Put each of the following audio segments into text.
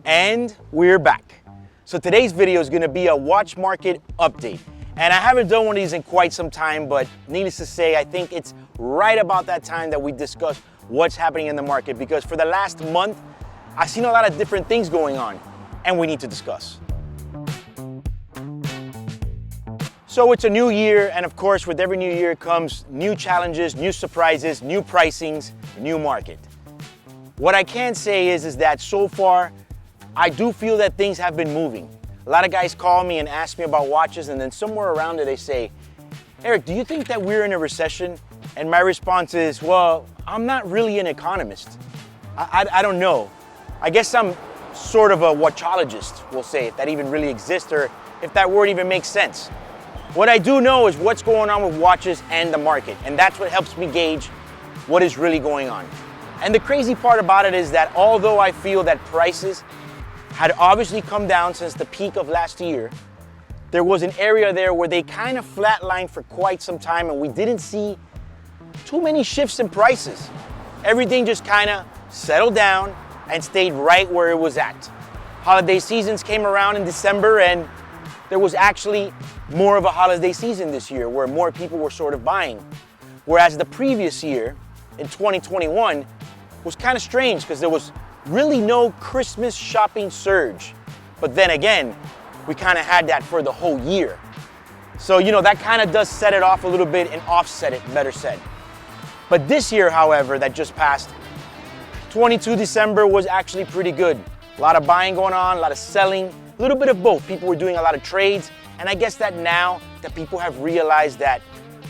And we're back. So today's video is gonna be a watch market update. And I haven't done one of these in quite some time, but needless to say, I think it's right about that time that we discuss what's happening in the market, because for the last month, I've seen a lot of different things going on and we need to discuss. So it's a new year, and of course, with every new year comes new challenges, new surprises, new pricings, new market. What I can say is that so far, I do feel that things have been moving. A lot of guys call me and ask me about watches, and then somewhere around it they say, Eric, do you think that we're in a recession? And my response is, well, I'm not really an economist. I don't know. I guess I'm sort of a watchologist, we'll say, if that even really exists or if that word even makes sense. What I do know is what's going on with watches and the market, and that's what helps me gauge what is really going on. And the crazy part about it is that although I feel that prices had obviously come down since the peak of last year, there was an area there where they kind of flatlined for quite some time and we didn't see too many shifts in prices. Everything just kind of settled down and stayed right where it was at. Holiday seasons came around in December, and there was actually more of a holiday season this year where more people were sort of buying. Whereas the previous year, in 2021, was kind of strange because there was really no Christmas shopping surge. But then again, we kind of had that for the whole year. So, that kind of does set it off a little bit and offset it, better said. But this year, however, that just passed, 22 December was actually pretty good. A lot of buying going on, a lot of selling, a little bit of both. People were doing a lot of trades. And I guess that now that people have realized that,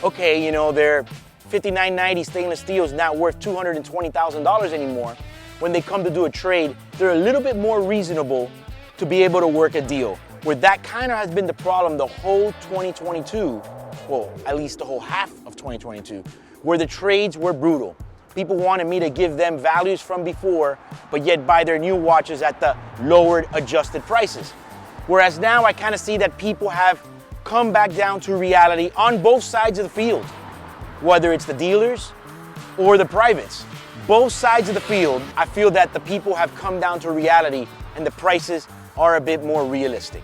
okay, their $59.90 stainless steel is not worth $220,000 anymore. When they come to do a trade, they're a little bit more reasonable to be able to work a deal. Where that kind of has been the problem the whole 2022, well, at least the whole half of 2022, where the trades were brutal. People wanted me to give them values from before, but yet buy their new watches at the lowered, adjusted prices. Whereas now I kind of see that people have come back down to reality on both sides of the field, whether it's the dealers or the privates. Both sides of the field, I feel that the people have come down to reality and the prices are a bit more realistic.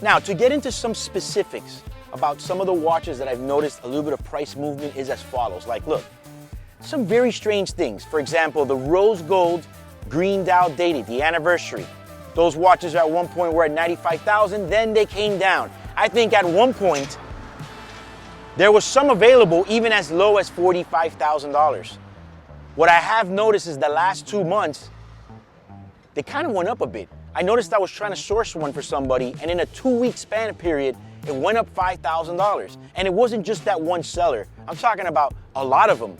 Now, to get into some specifics about some of the watches that I've noticed a little bit of price movement is as follows. Like, look, some very strange things. For example, the rose gold green dial dated, the anniversary. Those watches at one point were at $95,000, then they came down. I think at one point, there was some available even as low as $45,000. What I have noticed is the last 2 months, they kind of went up a bit. I noticed I was trying to source one for somebody, and in a 2-week span period, it went up $5,000. And it wasn't just that one seller. I'm talking about a lot of them.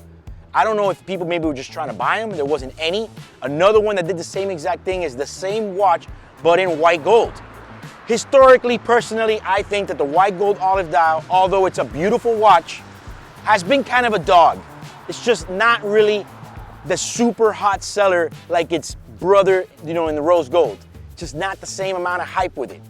I don't know if people maybe were just trying to buy them. There wasn't any. Another one that did the same exact thing is the same watch, but in white gold. Historically, personally, I think that the white gold olive dial, although it's a beautiful watch, has been kind of a dog. It's just not really the super hot seller like its brother, in the rose gold. Just not the same amount of hype with it.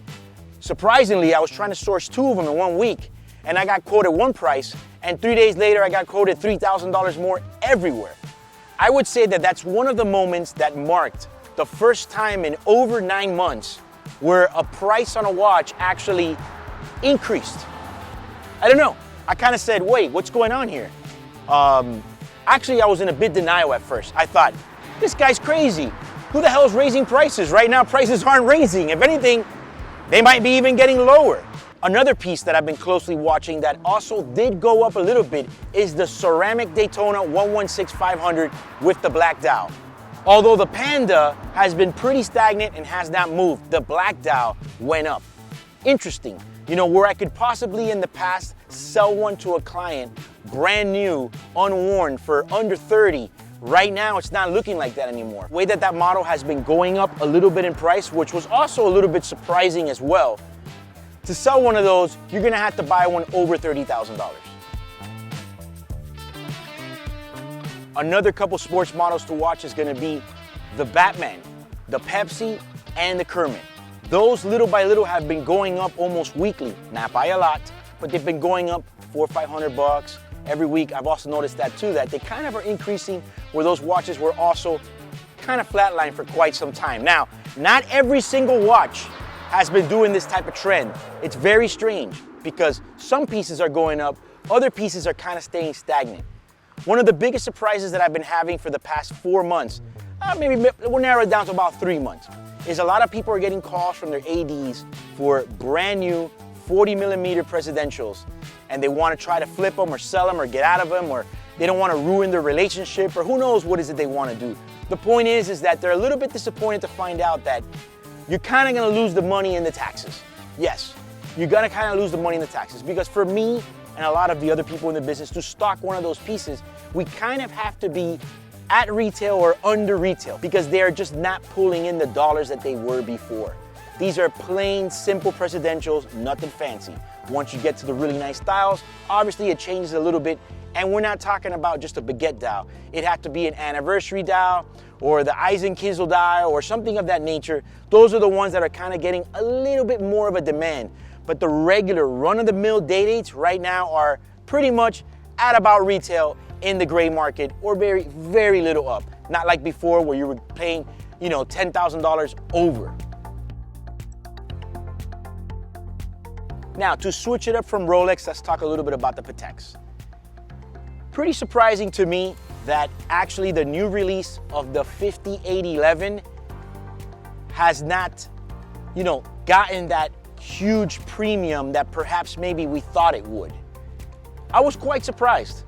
Surprisingly, I was trying to source 2 of them in 1 week, and I got quoted one price, and 3 days later, I got quoted $3,000 more everywhere. I would say that that's one of the moments that marked the first time in over 9 months where a price on a watch actually increased. I don't know. I kind of said, wait, what's going on here? Actually, I was in a bit denial at first. I thought, this guy's crazy. Who the hell is raising prices? Right now, prices aren't raising. If anything, they might be even getting lower. Another piece that I've been closely watching that also did go up a little bit is the ceramic Daytona 116-500 with the black dial. Although the Panda has been pretty stagnant and has not moved, the black dial went up. Interesting. Where I could possibly in the past sell one to a client brand new, unworn for under 30, right now it's not looking like that anymore. The way that model has been going up a little bit in price, which was also a little bit surprising as well. To sell one of those, you're gonna have to buy one over $30,000. Another couple sports models to watch is gonna be the Batman, the Pepsi, and the Kermit. Those little by little have been going up almost weekly, not by a lot, but they've been going up $400 or $500 every week, I've also noticed that too, that they kind of are increasing where those watches were also kind of flatlined for quite some time. Now, not every single watch has been doing this type of trend. It's very strange because some pieces are going up, other pieces are kind of staying stagnant. One of the biggest surprises that I've been having for the past 4 months, maybe we'll narrow it down to about 3 months, is a lot of people are getting calls from their ADs for brand new 40mm presidentials, and they want to try to flip them or sell them or get out of them, or they don't want to ruin their relationship, or who knows what is it they want to do. The point is that they're a little bit disappointed to find out that you're kind of going to lose the money in the taxes. Yes, you're going to kind of lose the money in the taxes, because for me and a lot of the other people in the business, to stock one of those pieces, we kind of have to be at retail or under retail, because they're just not pulling in the dollars that they were before. These are plain, simple presidentials, nothing fancy. Once you get to the really nice styles, obviously it changes a little bit, and we're not talking about just a baguette dial. It had to be an anniversary dial, or the Eisenkinsel dial, or something of that nature. Those are the ones that are kind of getting a little bit more of a demand. But the regular run-of-the-mill day-dates right now are pretty much at about retail in the gray market, or very, very little up. Not like before where you were paying, $10,000 over. Now, to switch it up from Rolex, let's talk a little bit about the Pateks. Pretty surprising to me that actually the new release of the 5811 has not, gotten that huge premium that perhaps maybe we thought it would. I was quite surprised.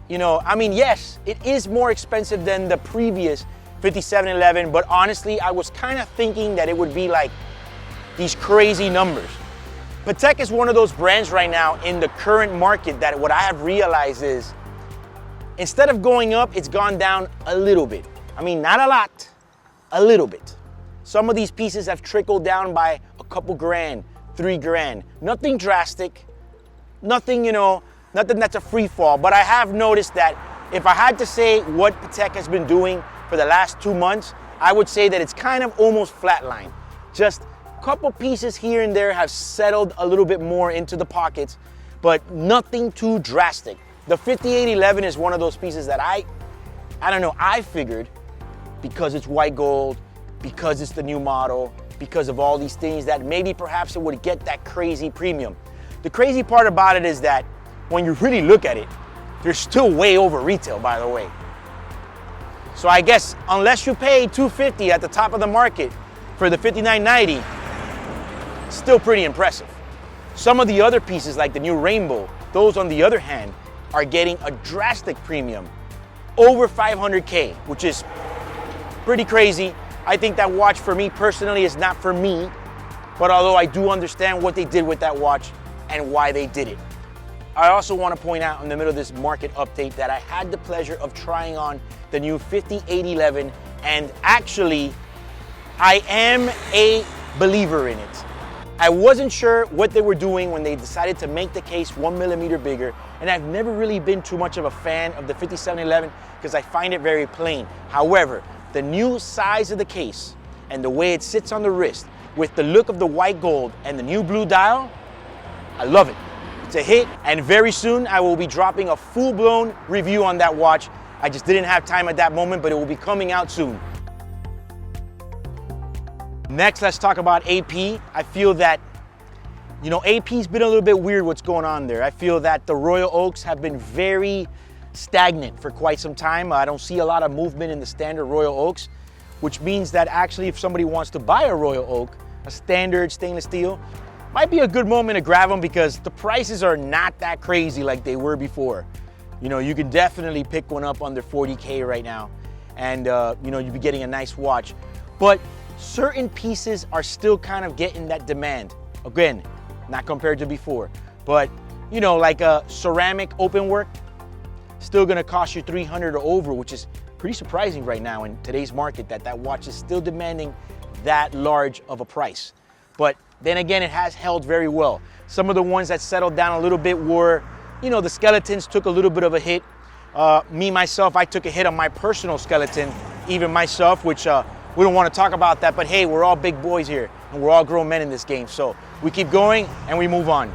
Yes, it is more expensive than the previous 5711, but honestly, I was kind of thinking that it would be like these crazy numbers. Patek is one of those brands right now in the current market that what I have realized is instead of going up, it's gone down a little bit. Not a lot, a little bit. Some of these pieces have trickled down by a couple grand, $3,000. Nothing drastic, nothing, nothing that's a free fall. But I have noticed that if I had to say what Patek has been doing for the last 2 months, I would say that it's kind of almost flatline. Just couple pieces here and there have settled a little bit more into the pockets, but nothing too drastic. The 5811 is one of those pieces that I don't know, I figured because it's white gold, because it's the new model, because of all these things, that maybe perhaps it would get that crazy premium. The crazy part about it is that when you really look at it, they're still way over retail, by the way. So I guess unless you pay $250 at the top of the market for the 5990, still pretty impressive. Some of the other pieces, like the new Rainbow, those on the other hand, are getting a drastic premium, over 500K, which is pretty crazy. I think that watch for me personally is not for me, but although I do understand what they did with that watch and why they did it. I also want to point out in the middle of this market update that I had the pleasure of trying on the new 5811, and actually, I am a believer in it. I wasn't sure what they were doing when they decided to make the case 1mm bigger, and I've never really been too much of a fan of the 5711 because I find it very plain. However, the new size of the case and the way it sits on the wrist with the look of the white gold and the new blue dial, I love it. It's a hit, and very soon I will be dropping a full-blown review on that watch. I just didn't have time at that moment, but it will be coming out soon. Next, let's talk about AP. I feel that, AP's been a little bit weird what's going on there. I feel that the Royal Oaks have been very stagnant for quite some time. I don't see a lot of movement in the standard Royal Oaks, which means that actually if somebody wants to buy a Royal Oak, a standard stainless steel, might be a good moment to grab them because the prices are not that crazy like they were before. You can definitely pick one up under 40K right now, and you'll be getting a nice watch. But certain pieces are still kind of getting that demand. Again, not compared to before, but like a ceramic open work, still gonna cost you $300 or over, which is pretty surprising right now in today's market that watch is still demanding that large of a price. But then again, it has held very well. Some of the ones that settled down a little bit were, the skeletons took a little bit of a hit. Myself, I took a hit on my personal skeleton, even myself, which we don't want to talk about that, but hey, we're all big boys here and we're all grown men in this game. So we keep going and we move on.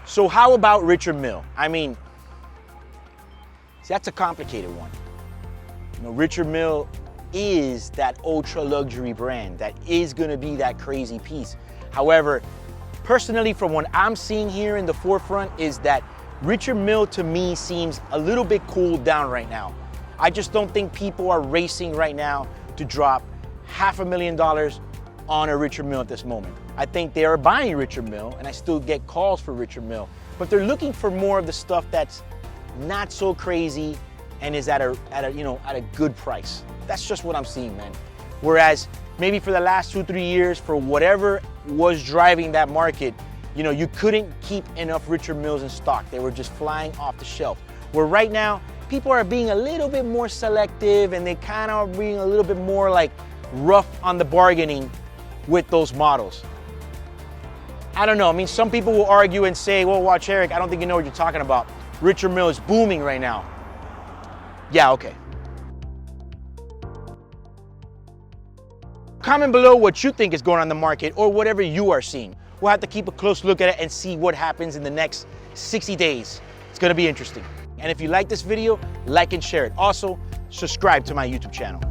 So how about Richard Mille? I mean, see, that's a complicated one. You know, Richard Mille is that ultra luxury brand that is gonna be that crazy piece. However, personally, from what I'm seeing here in the forefront is that Richard Mille to me seems a little bit cooled down right now. I just don't think people are racing right now to drop $500,000 on a Richard Mille at this moment. I think they are buying Richard Mille, and I still get calls for Richard Mille, but they're looking for more of the stuff that's not so crazy and is at a good price. That's just what I'm seeing, man. Whereas maybe for the last 2-3 years, for whatever was driving that market, you know, you couldn't keep enough Richard Milles in stock. They were just flying off the shelf. Where right now, people are being a little bit more selective, and they kind of are being a little bit more like rough on the bargaining with those models. I don't know. I mean, some people will argue and say, well, watch, Eric, I don't think you know what you're talking about. Richard Mille is booming right now. Yeah, okay. Comment below what you think is going on in the market or whatever you are seeing. We'll have to keep a close look at it and see what happens in the next 60 days. It's gonna be interesting. And if you like this video, like and share it. Also, subscribe to my YouTube channel.